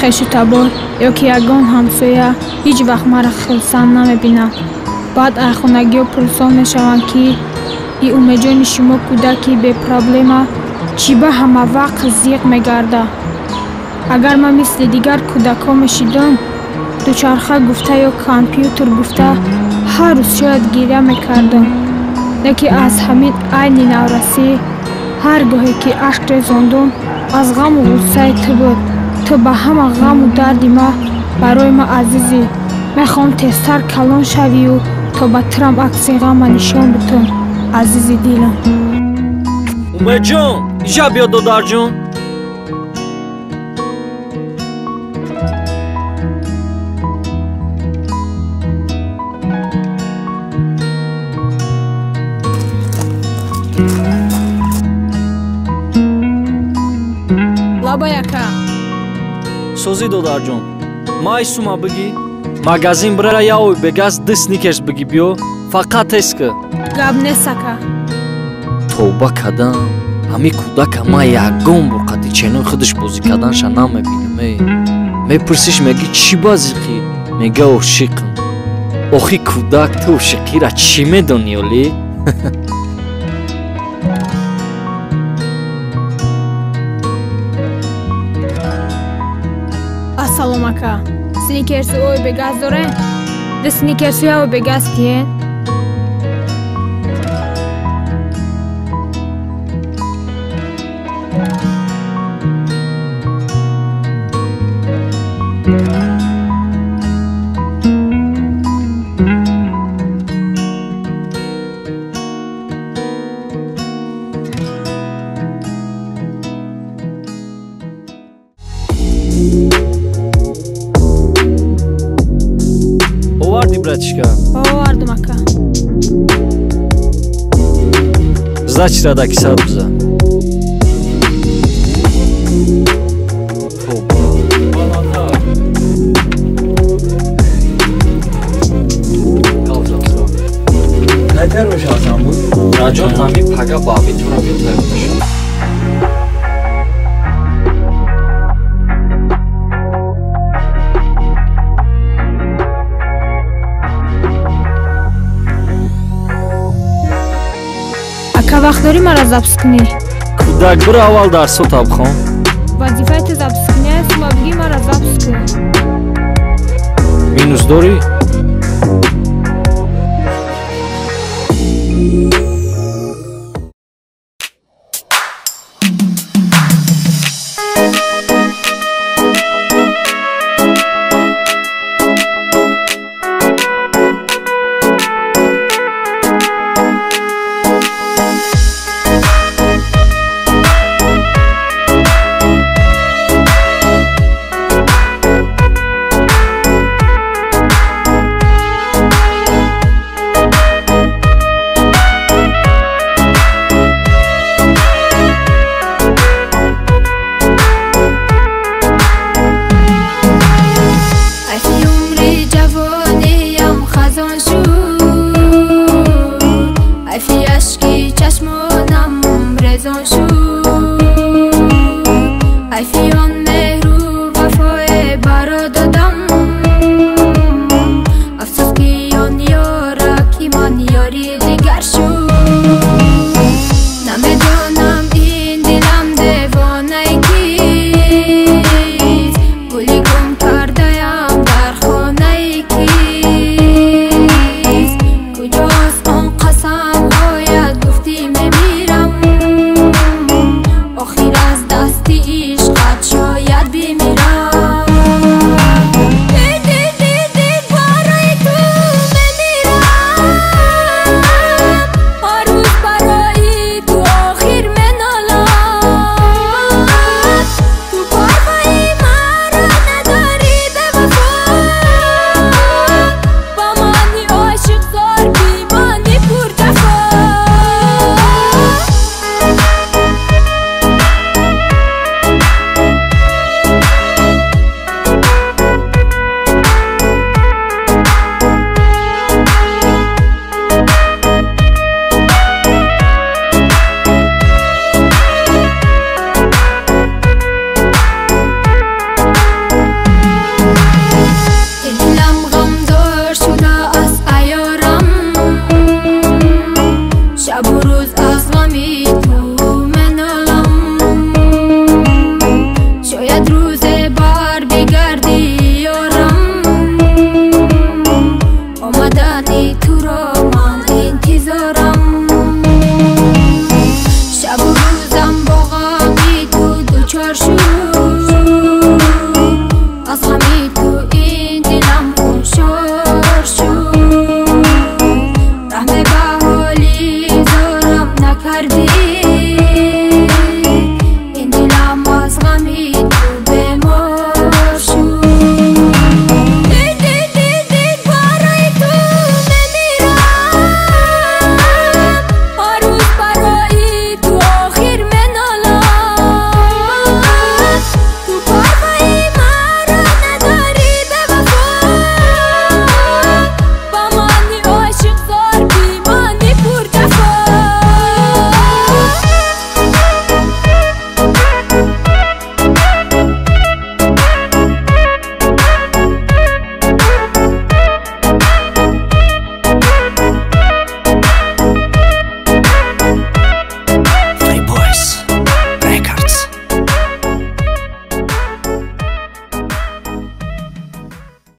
خیش تبار یا که یگان همسویه هیچ وقت مرا خلصان نمیبینم. بعد خونگی و پرسان میشوم که ای اومجان شما کودکی به پرابلمه چی به همه وقت زیق میگرده. اگر من مثل دیگر کودکا میشیدم دوچرخه گفته یا کامپیوتر گفته هر روز شاید گریه میکردم. لیکن از همین عین نورسی هر گاهی که عشق ریزاندم از غم و غصه تو بود. تو به همه غم و درد ما برای ما عزیزی. میخوام تستر کلان شوی و تا بترم عکس غم نشان بتم عزیزی دیلم. اومد جان اینجا بیا دادر جان. لابا яка سوزی دادر جان مای سوما بگی магазин брара яой бегас ди сникерс бигӣ биё фақат эст ки гап несака товба кардам ҳами кӯдака ма ягон бо қади ченои худаш бозӣ карданша намебинам. мепурсиш меги чӣ базиқӣ мега ошиқам. охи кӯдак ту ошиқира чӣ медонӣ олӣ? ассалом ака сникерси ой бегаз дорем? ди сникерси ой бегаз тиен? оварди братишка? овардим ака. зач радаки сар биза. Найтар мешавам буд. раҷон ҳами пага баъби тура бетар мешавам. ака вақт дорӣ мара запис кунӣ? кӯдак биро аввал дарсо табхон. вазифаи ту запис кунӣ аст ва бигӣ мара запис кун. минус дорӣ? جوانیم خزان شد